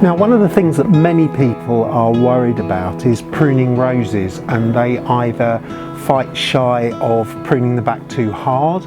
Now, one of the things that many people are worried about is pruning roses, and they either fight shy of pruning the back too hard,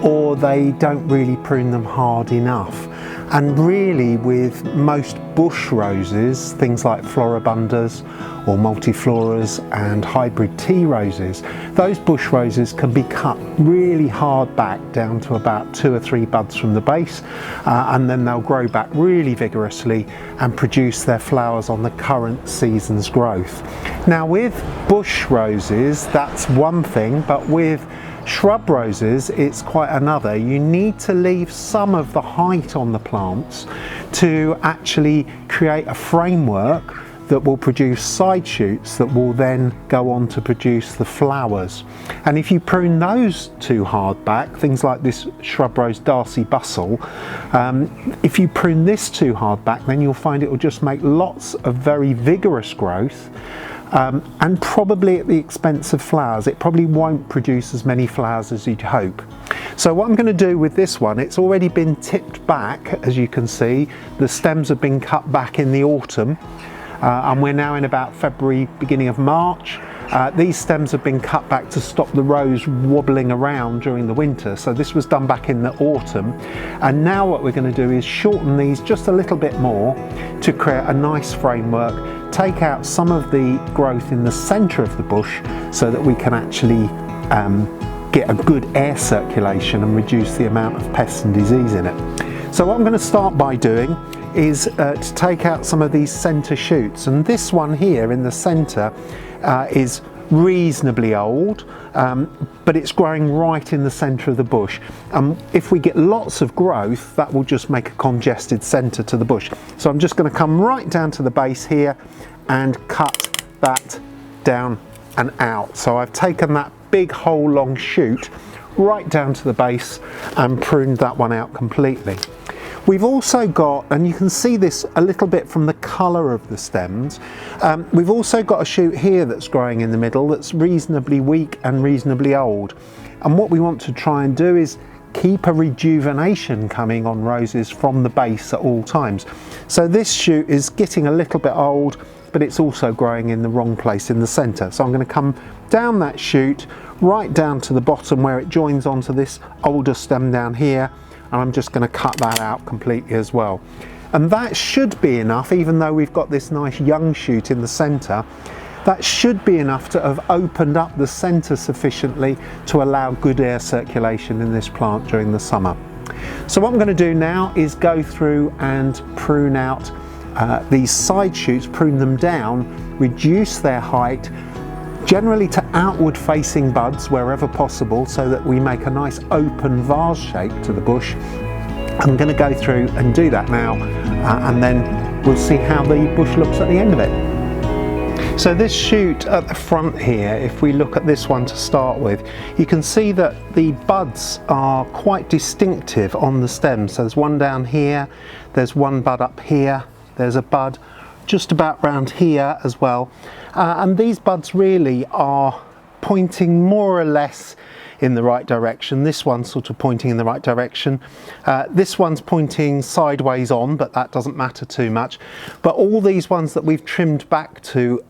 or they don't really prune them hard enough. And really, with most bush roses, things like floribundas or multifloras and hybrid tea roses, those bush roses can be cut really hard back down to about 2 or 3 buds from the base, and then they'll grow back really vigorously and produce their flowers on the current season's growth. Now, with bush roses, that's one thing, but with shrub roses, it's quite another. You need to leave some of the height on the plants to actually create a framework that will produce side shoots that will then go on to produce the flowers. And if you prune those too hard back, things like this shrub rose Darcy Bustle, if you prune this too hard back, then you'll find it will just make lots of very vigorous growth, and probably at the expense of flowers. It probably won't produce as many flowers as you'd hope. So what I'm going to do with this one, it's already been tipped back, as you can see. The stems have been cut back in the autumn, and we're now in about February, beginning of March. These stems have been cut back to stop the rose wobbling around during the winter, so this was done back in the autumn. And now what we're going to do is shorten these just a little bit more to create a nice framework, take out some of the growth in the centre of the bush so that we can actually get a good air circulation and reduce the amount of pests and disease in it. So what I'm going to start by doing is to take out some of these centre shoots, and this one here in the centre is reasonably old, but it's growing right in the centre of the bush. If we get lots of growth, that will just make a congested centre to the bush. So I'm just going to come right down to the base here and cut that down and out. So I've taken that big whole long shoot right down to the base and pruned that one out completely. We've also got, and you can see this a little bit from the colour of the stems, we've also got a shoot here that's growing in the middle that's reasonably weak and reasonably old. And what we want to try and do is keep a rejuvenation coming on roses from the base at all times. So this shoot is getting a little bit old, but it's also growing in the wrong place in the centre. So I'm going to come down that shoot right down to the bottom where it joins onto this older stem down here, and I'm just going to cut that out completely as well. And that should be enough, even though we've got this nice young shoot in the centre, that should be enough to have opened up the centre sufficiently to allow good air circulation in this plant during the summer. So what I'm going to do now is go through and prune out these side shoots, prune them down, reduce their height, generally to outward facing buds wherever possible, so that we make a nice open vase shape to the bush. I'm going to go through and do that now, and then we'll see how the bush looks at the end of it. So this shoot at the front here, if we look at this one to start with, you can see that the buds are quite distinctive on the stem. So there's one down here, there's one bud up here, there's a bud just about round here as well, and these buds really are pointing more or less in the right direction. This one's sort of pointing in the right direction, this one's pointing sideways on, but that doesn't matter too much. But all these ones that we've trimmed back to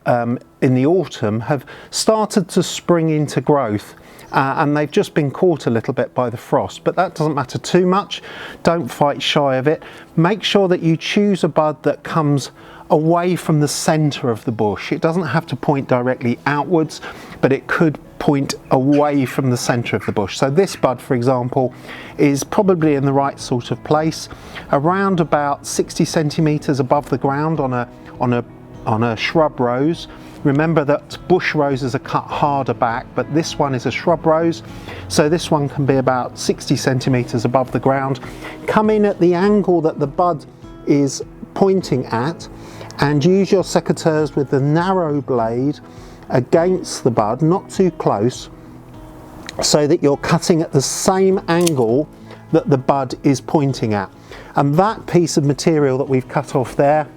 in the autumn have started to spring into growth, and they've just been caught a little bit by the frost, but that doesn't matter too much. Don't fight shy of it. Make sure that you choose a bud that comes away from the centre of the bush. It doesn't have to point directly outwards, but it could point away from the centre of the bush. So this bud, for example, is probably in the right sort of place, around about 60 centimetres above the ground on a shrub rose. Remember that bush roses are cut harder back, but this one is a shrub rose, so this one can be about 60 centimetres above the ground. Come in at the angle that the bud is pointing at, and use your secateurs with the narrow blade against the bud, not too close, so that you're cutting at the same angle that the bud is pointing at. And that piece of material that we've cut off there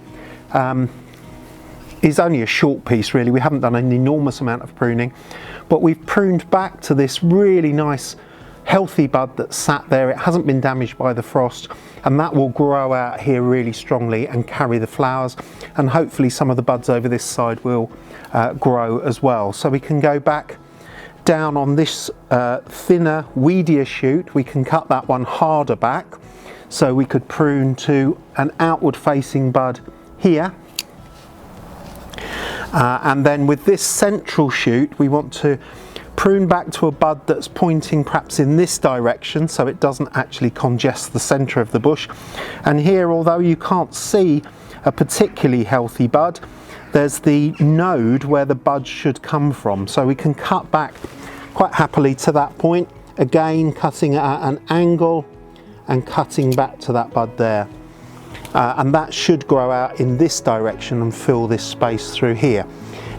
is only a short piece really. We haven't done an enormous amount of pruning, but we've pruned back to this really nice healthy bud that's sat there. It hasn't been damaged by the frost, and that will grow out here really strongly and carry the flowers, and hopefully some of the buds over this side will grow as well. So we can go back down on this thinner, weedier shoot. We can cut that one harder back, so we could prune to an outward facing bud here. And then with this central shoot, we want to prune back to a bud that's pointing perhaps in this direction, so it doesn't actually congest the centre of the bush. And here, although you can't see a particularly healthy bud, there's the node where the bud should come from. So we can cut back quite happily to that point, again cutting at an angle and cutting back to that bud there. And that should grow out in this direction and fill this space through here.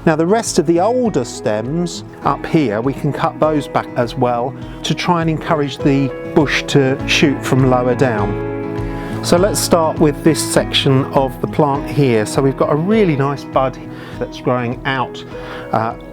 Now the rest of the older stems up here, we can cut those back as well to try and encourage the bush to shoot from lower down. So let's start with this section of the plant here. So we've got a really nice bud that's growing out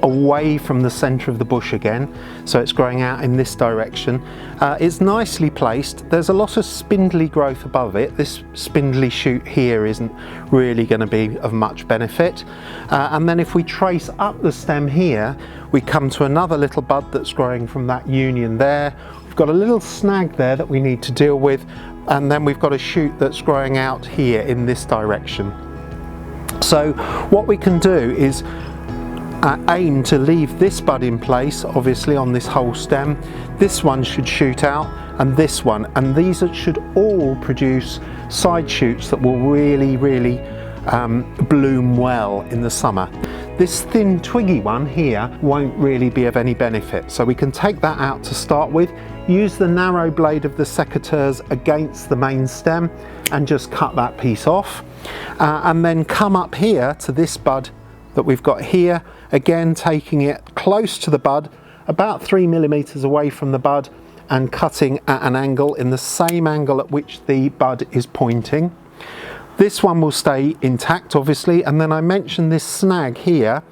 away from the centre of the bush again. So it's growing out in this direction. It's nicely placed. There's a lot of spindly growth above it. This spindly shoot here isn't really going to be of much benefit. And then if we trace up the stem here, we come to another little bud that's growing from that union there. We've got a little snag there that we need to deal with. And then we've got a shoot that's growing out here in this direction. So what we can do is aim to leave this bud in place, obviously on this whole stem. This one should shoot out, and this one, and these should all produce side shoots that will really bloom well in the summer. This thin twiggy one here won't really be of any benefit, so we can take that out to start with, use the narrow blade of the secateurs against the main stem and just cut that piece off, and then come up here to this bud that we've got here, again taking it close to the bud, about 3 millimeters away from the bud, and cutting at an angle in the same angle at which the bud is pointing. This one will stay intact obviously, and then I mentioned this snag here.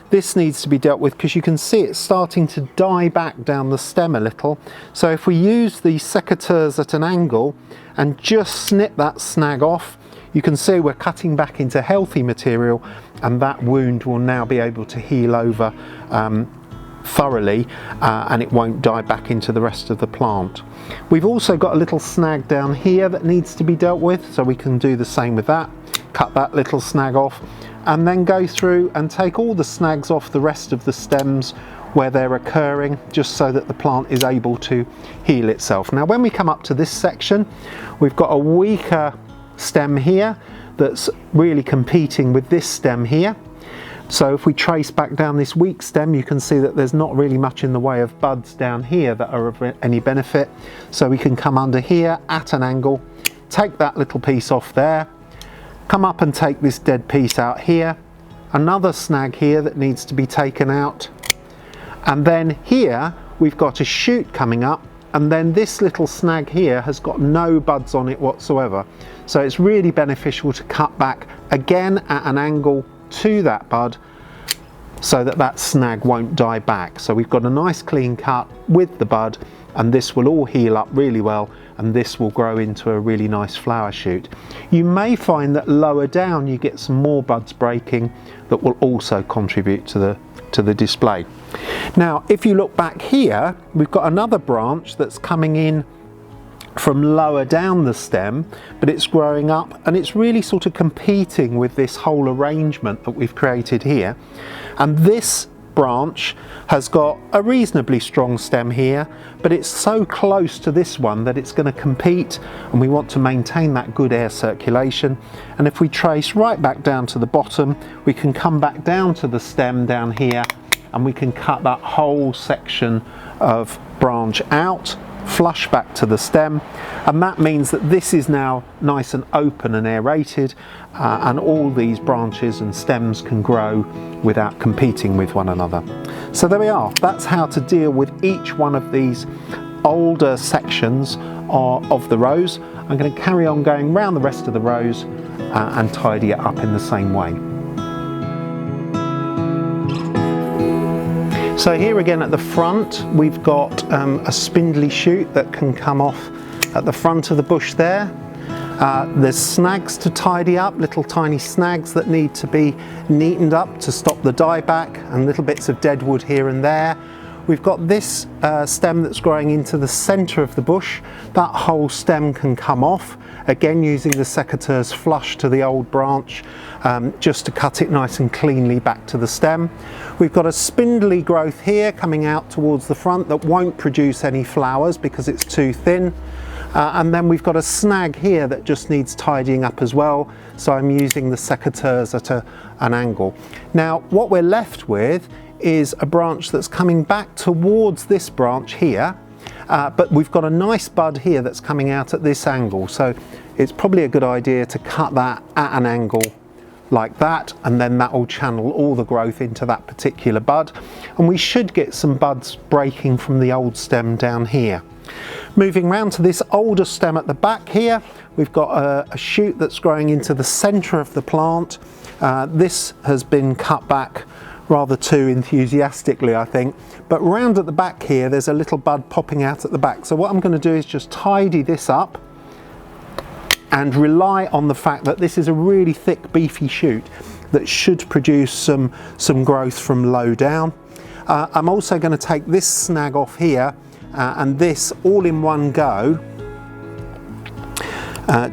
This needs to be dealt with because you can see it's starting to die back down the stem a little. So if we use the secateurs at an angle and just snip that snag off, you can see we're cutting back into healthy material, and that wound will now be able to heal over thoroughly, and it won't die back into the rest of the plant. We've also got a little snag down here that needs to be dealt with, so we can do the same with that. Cut that little snag off, and then go through and take all the snags off the rest of the stems where they're occurring, just so that the plant is able to heal itself. Now when we come up to this section, we've got a weaker stem here that's really competing with this stem here. So if we trace back down this weak stem, you can see that there's not really much in the way of buds down here that are of any benefit. So we can come under here at an angle, take that little piece off there, come up and take this dead piece out here, another snag here that needs to be taken out, and then here we've got a shoot coming up, and then this little snag here has got no buds on it whatsoever. So it's really beneficial to cut back again at an angle to that bud so that that snag won't die back. So we've got a nice clean cut with the bud, and this will all heal up really well, and this will grow into a really nice flower shoot. You may find that lower down you get some more buds breaking that will also contribute to the display. Now if you look back here, we've got another branch that's coming in from lower down the stem, but it's growing up and it's really sort of competing with this whole arrangement that we've created here. And this branch has got a reasonably strong stem here, but it's so close to this one that it's going to compete, and we want to maintain that good air circulation. And if we trace right back down to the bottom, we can come back down to the stem down here, and we can cut that whole section of branch out, flush back to the stem, and that means that this is now nice and open and aerated, and all these branches and stems can grow without competing with one another. So there we are. That's how to deal with each one of these older sections of the rose. I'm going to carry on going around the rest of the rose and tidy it up in the same way. So here again at the front, we've got a spindly shoot that can come off at the front of the bush there. There's snags to tidy up, little tiny snags that need to be neatened up to stop the dieback, and little bits of dead wood here and there. We've got this stem that's growing into the centre of the bush. That whole stem can come off, again using the secateur's flush to the old branch, just to cut it nice and cleanly back to the stem. We've got a spindly growth here coming out towards the front that won't produce any flowers because it's too thin. And then we've got a snag here that just needs tidying up as well, so I'm using the secateurs at an angle. Now what we're left with is a branch that's coming back towards this branch here, but we've got a nice bud here that's coming out at this angle, so it's probably a good idea to cut that at an angle like that, and then that will channel all the growth into that particular bud, and we should get some buds breaking from the old stem down here. Moving round to this older stem at the back here, we've got a shoot that's growing into the centre of the plant. This has been cut back rather too enthusiastically, I think, but round at the back here there's a little bud popping out at the back. So what I'm going to do is just tidy this up and rely on the fact that this is a really thick beefy shoot that should produce some growth from low down. I'm also going to take this snag off here and this all in one go,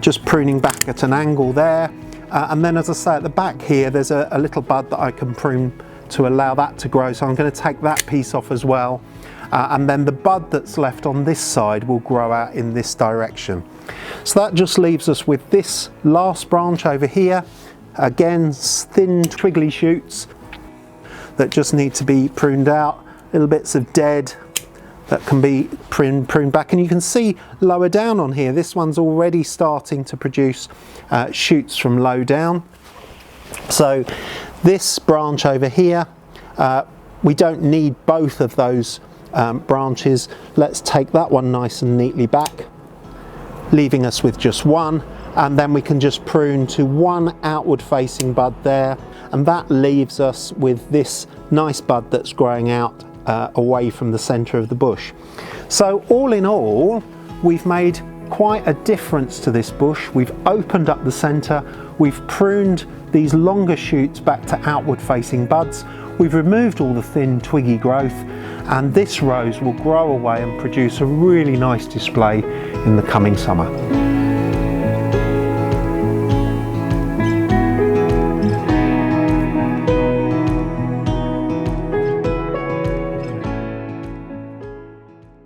just pruning back at an angle there, and then as I say at the back here there's a little bud that I can prune to allow that to grow, so I'm going to take that piece off as well, and then the bud that's left on this side will grow out in this direction. So that just leaves us with this last branch over here, again thin twiggly shoots that just need to be pruned out, little bits of dead that can be pruned back, and you can see lower down on here this one's already starting to produce shoots from low down. So this branch over here, we don't need both of those branches. Let's take that one nice and neatly back, leaving us with just one, and then we can just prune to one outward facing bud there, and that leaves us with this nice bud that's growing out away from the centre of the bush. So all in all, we've made quite a difference to this bush. We've opened up the centre, we've pruned these longer shoots back to outward facing buds, we've removed all the thin twiggy growth, and this rose will grow away and produce a really nice display in the coming summer.